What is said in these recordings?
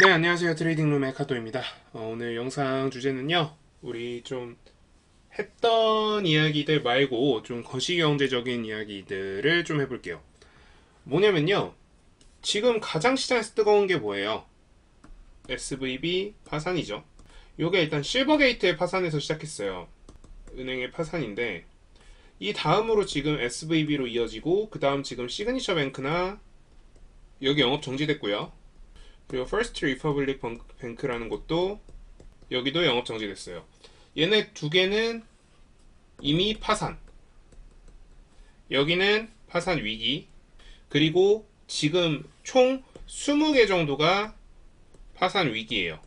네, 안녕하세요. 트레이딩룸의 카토입니다. 오늘 영상 주제는요, 우리 좀 했던 이야기들 말고 좀 거시경제적인 이야기들을 좀 해볼게요. 뭐냐면요, 지금 가장 시장에서 뜨거운 게 뭐예요? SVB 파산이죠. 요게 일단 실버게이트의 파산에서 시작했어요. 은행의 파산인데, 이 다음으로 지금 SVB로 이어지고, 그 다음 지금 시그니처 뱅크나 여기 영업 정지됐고요. 그리고 퍼스트 리퍼블릭 뱅크라는 곳도 여기도 영업 정지됐어요. 얘네 두 개는 이미 파산. 여기는 파산 위기. 그리고 지금 총 20개 정도가 파산 위기예요.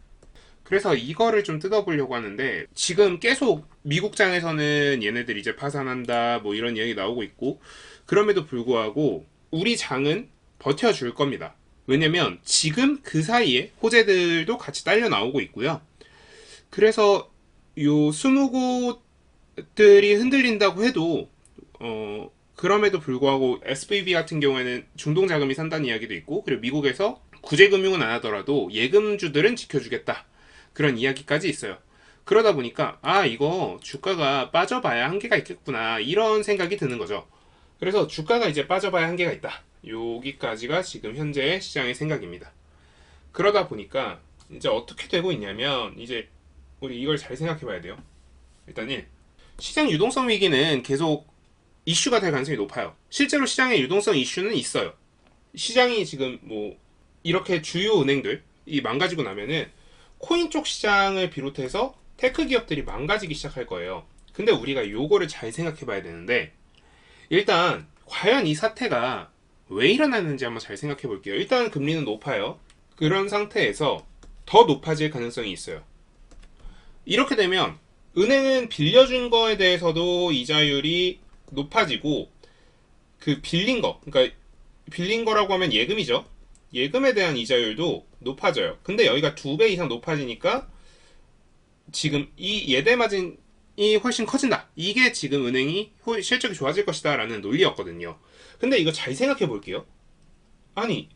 그래서 이거를 좀 뜯어보려고 하는데, 지금 계속 미국장에서는 얘네들 이제 파산한다 뭐 이런 이야기 나오고 있고, 그럼에도 불구하고 우리 장은 버텨줄 겁니다. 왜냐면 지금 그 사이에 호재들도 같이 딸려 나오고 있고요. 그래서 요 20곳들이 흔들린다고 해도 그럼에도 불구하고 SVB 같은 경우에는 중동자금이 산다는 이야기도 있고, 그리고 미국에서 구제금융은 안 하더라도 예금주들은 지켜주겠다, 그런 이야기까지 있어요. 그러다 보니까 이거 주가가 빠져봐야 한계가 있겠구나, 이런 생각이 드는 거죠. 그래서 주가가 이제 빠져봐야 한계가 있다, 여기까지가 지금 현재의 시장의 생각입니다. 그러다 보니까 이제 어떻게 되고 있냐면, 이제 우리 이걸 잘 생각해 봐야 돼요. 일단 1, 시장 유동성 위기는 계속 이슈가 될 가능성이 높아요. 실제로 시장의 유동성 이슈는 있어요. 시장이 지금 뭐 이렇게 주요 은행들이 망가지고 나면은 코인 쪽 시장을 비롯해서 테크 기업들이 망가지기 시작할 거예요. 근데 우리가 요거를 잘 생각해 봐야 되는데, 일단 과연 이 사태가 왜 일어나는지 한번 잘 생각해 볼게요. 일단 금리는 높아요. 그런 상태에서 더 높아질 가능성이 있어요. 이렇게 되면 은행은 빌려준 거에 대해서도 이자율이 높아지고, 그 그러니까 빌린 거라고 하면 예금이죠. 예금에 대한 이자율도 높아져요. 근데 여기가 2배 이상 높아지니까 지금 이 예대 마진이 훨씬 커진다, 이게 지금 은행이 실적이 좋아질 것이다 라는 논리였거든요. 근데 이거 잘 생각해 볼게요. 아니,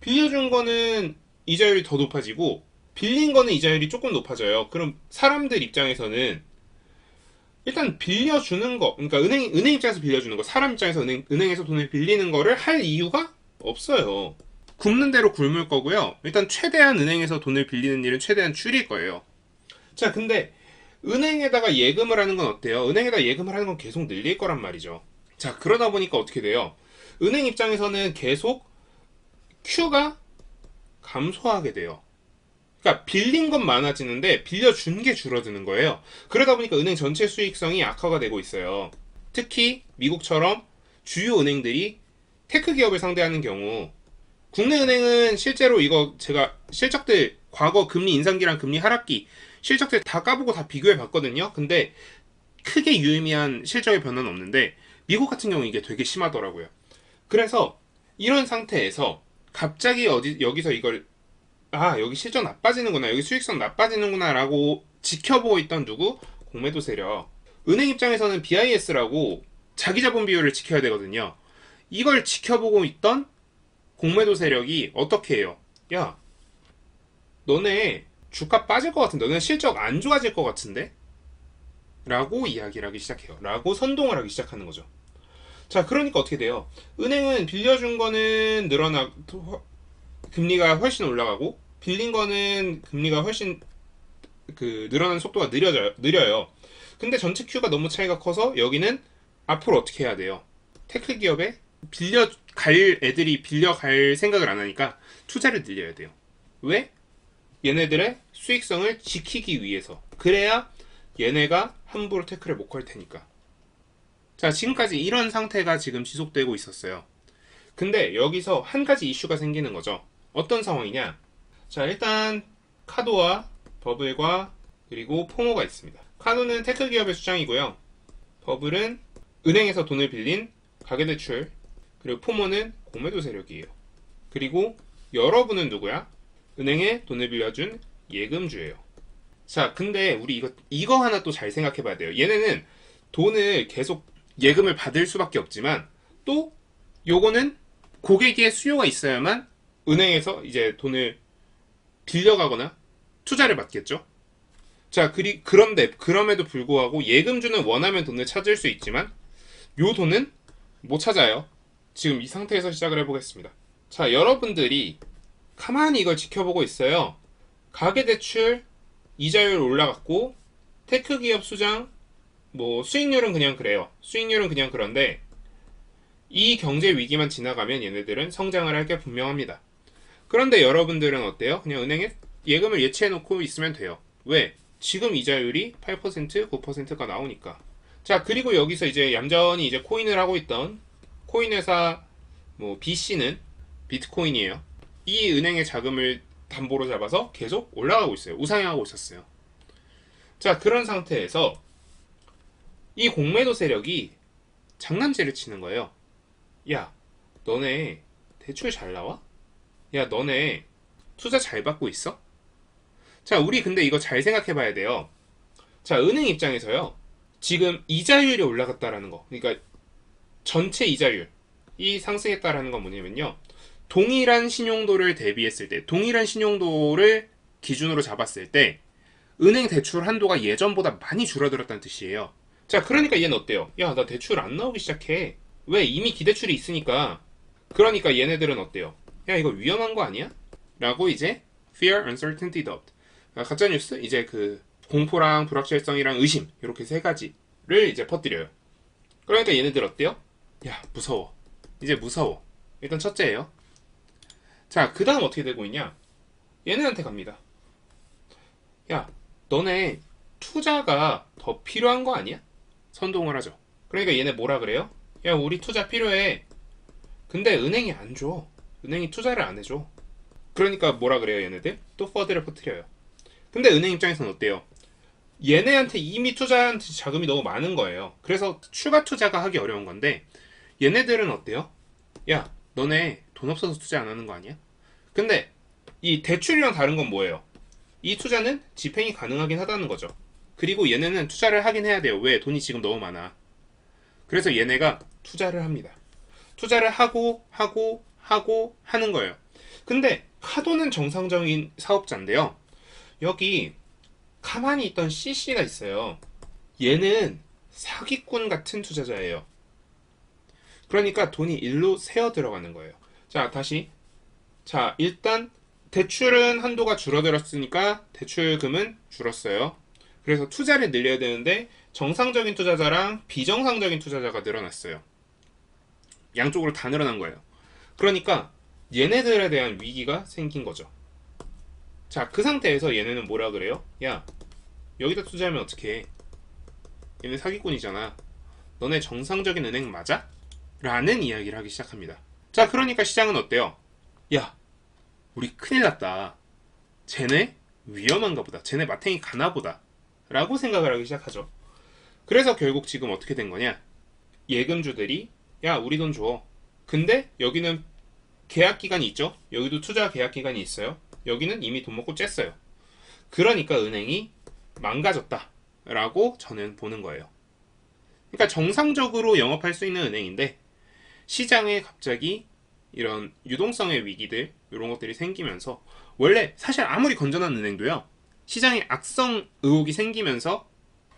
빌려준 거는 이자율이 더 높아지고 빌린 거는 이자율이 조금 높아져요. 그럼 사람들 입장에서는 일단 빌려주는 거, 그러니까 은행 입장에서 빌려주는 거, 사람 입장에서 은행에서 돈을 빌리는 거를 할 이유가 없어요. 굶는 대로 굶을 거고요. 일단 최대한 은행에서 돈을 빌리는 일은 최대한 줄일 거예요. 자, 근데 은행에다가 예금을 하는 건 어때요? 은행에다 예금을 하는 건 계속 늘릴 거란 말이죠. 자, 그러다 보니까 어떻게 돼요? 은행 입장에서는 계속 Q가 감소하게 돼요. 그러니까 빌린 건 많아지는데 빌려준 게 줄어드는 거예요. 그러다 보니까 은행 전체 수익성이 악화가 되고 있어요. 특히 미국처럼 주요 은행들이 테크 기업을 상대하는 경우, 국내 은행은 실제로 이거 제가 실적들, 과거 금리 인상기랑 금리 하락기 실적들 다 까보고 다 비교해 봤거든요. 근데 크게 유의미한 실적의 변화는 없는데, 미국 같은 경우 이게 되게 심하더라고요. 그래서 이런 상태에서 갑자기 여기서 이걸 여기 실적 나빠지는구나, 여기 수익성 나빠지는구나 라고 지켜보고 있던 누구? 공매도 세력. 은행 입장에서는 BIS라고 자기 자본 비율을 지켜야 되거든요. 이걸 지켜보고 있던 공매도 세력이 어떻게 해요? 야, 너네 주가 빠질 것 같은데, 너네 실적 안 좋아질 것 같은데? 라고 이야기를 하기 시작해요. 라고 선동을 하기 시작하는 거죠. 자, 그러니까 어떻게 돼요? 은행은 빌려준 거는 금리가 훨씬 올라가고, 빌린 거는 금리가 훨씬 늘어나는 속도가 느려요. 근데 전체 Q가 너무 차이가 커서 여기는 앞으로 어떻게 해야 돼요? 테크 기업에 빌려갈 애들이 빌려갈 생각을 안 하니까 투자를 늘려야 돼요. 왜? 얘네들의 수익성을 지키기 위해서. 그래야 얘네가 함부로 태클을 못 걸 테니까. 자, 지금까지 이런 상태가 지금 지속되고 있었어요. 근데 여기서 한 가지 이슈가 생기는 거죠. 어떤 상황이냐? 자, 일단 카도와 버블과 그리고 포모가 있습니다. 카도는 테크 기업의 수장이고요. 버블은 은행에서 돈을 빌린 가계대출, 그리고 포모는 공매도 세력이에요. 그리고 여러분은 누구야? 은행에 돈을 빌려준 예금주예요. 자, 근데 우리 이거 하나 또 잘 생각해 봐야 돼요. 얘네는 돈을 계속 예금을 받을 수밖에 없지만, 또 요거는 고객의 수요가 있어야만 은행에서 이제 돈을 빌려가거나 투자를 받겠죠. 자, 그런데 그럼에도 불구하고 예금주는 원하면 돈을 찾을 수 있지만 요 돈은 못 찾아요. 지금 이 상태에서 시작을 해보겠습니다. 자, 여러분들이 가만히 이걸 지켜보고 있어요. 가계대출 이자율 올라갔고 테크기업 수장 뭐 수익률은 그냥 그래요. 수익률은 그냥 그런데 이 경제 위기만 지나가면 얘네들은 성장을 할 게 분명합니다. 그런데 여러분들은 어때요? 그냥 은행에 예금을 예치해 놓고 있으면 돼요. 왜? 지금 이자율이 8%, 9%가 나오니까. 자, 그리고 여기서 이제 얌전히 이제 코인을 하고 있던 코인 회사 뭐 BC는 비트코인이에요. 이 은행의 자금을 담보로 잡아서 계속 올라가고 있어요. 우상향하고 있었어요. 자, 그런 상태에서 이 공매도 세력이 장난질을 치는 거예요. 야, 너네 대출 잘 나와? 야, 너네 투자 잘 받고 있어? 자, 우리 근데 이거 잘 생각해 봐야 돼요. 자, 은행 입장에서요. 지금 이자율이 올라갔다라는 거. 그러니까 전체 이자율이 상승했다라는 건 뭐냐면요. 동일한 신용도를 대비했을 때, 동일한 신용도를 기준으로 잡았을 때 은행 대출 한도가 예전보다 많이 줄어들었다는 뜻이에요. 자, 그러니까 얘는 어때요? 야, 나 대출 안 나오기 시작해. 왜? 이미 기대출이 있으니까. 그러니까 얘네들은 어때요? 야, 이거 위험한 거 아니야? 라고 이제 fear, uncertainty, doubt. 가짜뉴스? 이제 그 공포랑 불확실성이랑 의심 이렇게 세 가지를 이제 퍼뜨려요. 그러니까 얘네들 어때요? 야, 무서워. 이제 무서워. 일단 첫째예요. 자, 그 다음 어떻게 되고 있냐? 얘네한테 갑니다. 야, 너네 투자가 더 필요한 거 아니야? 선동을 하죠. 그러니까 얘네 뭐라 그래요? 야, 우리 투자 필요해. 근데 은행이 안 줘. 은행이 투자를 안 해줘. 그러니까 뭐라 그래요, 얘네들? 또 퍼드를 퍼뜨려요. 근데 은행 입장에서는 어때요? 얘네한테 이미 투자한 자금이 너무 많은 거예요. 그래서 추가 투자가 하기 어려운 건데 얘네들은 어때요? 야, 너네 돈 없어서 투자 안 하는 거 아니야? 근데 이 대출이랑 다른 건 뭐예요? 이 투자는 집행이 가능하긴 하다는 거죠. 그리고 얘네는 투자를 하긴 해야 돼요. 왜? 돈이 지금 너무 많아. 그래서 얘네가 투자를 합니다. 투자를 하고 하는 거예요. 근데 카도는 정상적인 사업자인데요. 여기 가만히 있던 CC가 있어요. 얘는 사기꾼 같은 투자자예요. 그러니까 돈이 일로 새어 들어가는 거예요. 자, 다시. 자, 일단 대출은 한도가 줄어들었으니까 대출금은 줄었어요. 그래서 투자를 늘려야 되는데 정상적인 투자자랑 비정상적인 투자자가 늘어났어요. 양쪽으로 다 늘어난 거예요. 그러니까 얘네들에 대한 위기가 생긴 거죠. 자, 그 상태에서 얘네는 뭐라 그래요? 야, 여기다 투자하면 어떡해? 얘네 사기꾼이잖아. 너네 정상적인 은행 맞아? 라는 이야기를 하기 시작합니다. 자, 그러니까 시장은 어때요? 야, 우리 큰일 났다. 쟤네 위험한가 보다. 쟤네 마탱이 가나 보다. 라고 생각을 하기 시작하죠. 그래서 결국 지금 어떻게 된 거냐? 예금주들이 야, 우리 돈 줘. 근데 여기는 계약 기간이 있죠? 여기도 투자 계약 기간이 있어요. 여기는 이미 돈 먹고 쬐어요. 그러니까 은행이 망가졌다. 라고 저는 보는 거예요. 그러니까 정상적으로 영업할 수 있는 은행인데 시장에 갑자기 이런 유동성의 위기들 이런 것들이 생기면서 원래 사실 아무리 건전한 은행도요. 시장에 악성 의혹이 생기면서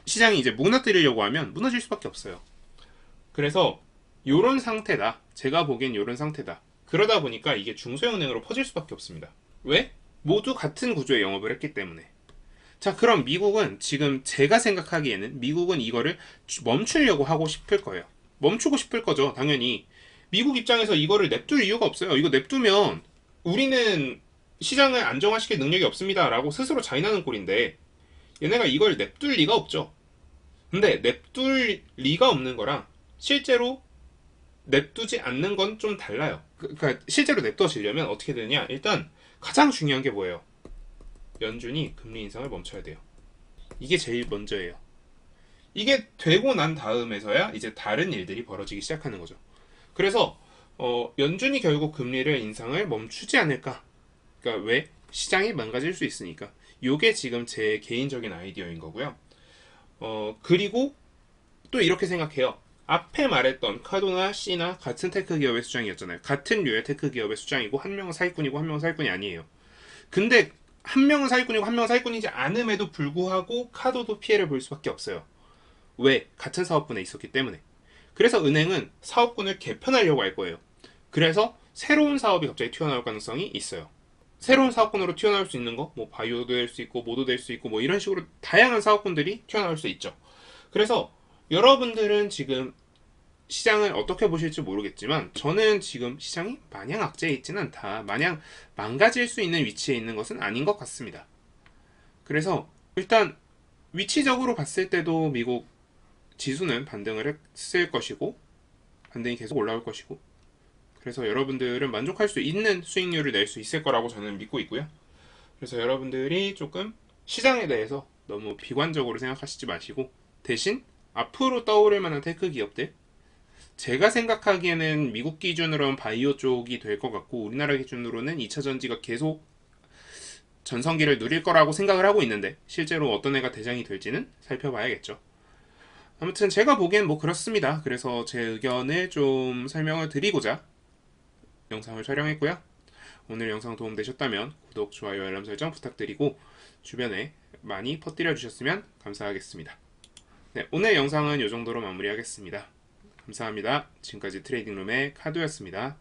시장이 이제 무너뜨리려고 하면 무너질 수밖에 없어요. 그래서 요런 상태다. 제가 보기엔 요런 상태다. 그러다 보니까 이게 중소형은행으로 퍼질 수밖에 없습니다. 왜? 모두 같은 구조의 영업을 했기 때문에. 자, 그럼 미국은 지금 제가 생각하기에는 미국은 이거를 멈추려고 하고 싶을 거예요. 멈추고 싶을 거죠, 당연히. 미국 입장에서 이거를 냅둘 이유가 없어요. 이거 냅두면 우리는 시장을 안정화시킬 능력이 없습니다. 라고 스스로 자인하는 꼴인데 얘네가 이걸 냅둘 리가 없죠. 근데 냅둘 리가 없는 거랑 실제로 냅두지 않는 건 좀 달라요. 그러니까 실제로 냅둬지려면 어떻게 되느냐? 일단 가장 중요한 게 뭐예요? 연준이 금리 인상을 멈춰야 돼요. 이게 제일 먼저예요. 이게 되고 난 다음에서야 이제 다른 일들이 벌어지기 시작하는 거죠. 그래서 연준이 결국 금리를 인상을 멈추지 않을까? 그러니까 왜? 시장이 망가질 수 있으니까. 요게 지금 제 개인적인 아이디어인 거고요. 그리고 또 이렇게 생각해요. 앞에 말했던 카도나 C나 같은 테크 기업의 수장이었잖아요. 같은 류의 테크 기업의 수장이고 한 명은 사기꾼이고 한 명은 사기꾼이 아니에요. 근데 한 명은 사기꾼이고 한 명은 사기꾼이지 않음에도 불구하고 카도도 피해를 볼 수밖에 없어요. 왜? 같은 사업군에 있었기 때문에. 그래서 은행은 사업군을 개편하려고 할 거예요. 그래서 새로운 사업이 갑자기 튀어나올 가능성이 있어요. 새로운 사업군으로 튀어나올 수 있는 거, 뭐 바이오도 될 수 있고 모도 될 수 있고 뭐 이런 식으로 다양한 사업군들이 튀어나올 수 있죠. 그래서 여러분들은 지금 시장을 어떻게 보실지 모르겠지만 저는 지금 시장이 마냥 악재에 있지는 않다. 마냥 망가질 수 있는 위치에 있는 것은 아닌 것 같습니다. 그래서 일단 위치적으로 봤을 때도 미국 지수는 반등을 했을 것이고 반등이 계속 올라올 것이고 그래서 여러분들은 만족할 수 있는 수익률을 낼 수 있을 거라고 저는 믿고 있고요. 그래서 여러분들이 조금 시장에 대해서 너무 비관적으로 생각하시지 마시고 대신 앞으로 떠오를 만한 테크 기업들 제가 생각하기에는 미국 기준으로는 바이오 쪽이 될 것 같고 우리나라 기준으로는 2차 전지가 계속 전성기를 누릴 거라고 생각을 하고 있는데 실제로 어떤 애가 대장이 될지는 살펴봐야겠죠. 아무튼 제가 보기엔 뭐 그렇습니다. 그래서 제 의견을 좀 설명을 드리고자 영상을 촬영했고요. 오늘 영상 도움되셨다면 구독, 좋아요, 알람 설정 부탁드리고 주변에 많이 퍼뜨려 주셨으면 감사하겠습니다. 네, 오늘 영상은 이 정도로 마무리하겠습니다. 감사합니다. 지금까지 트레이딩룸의 카도였습니다.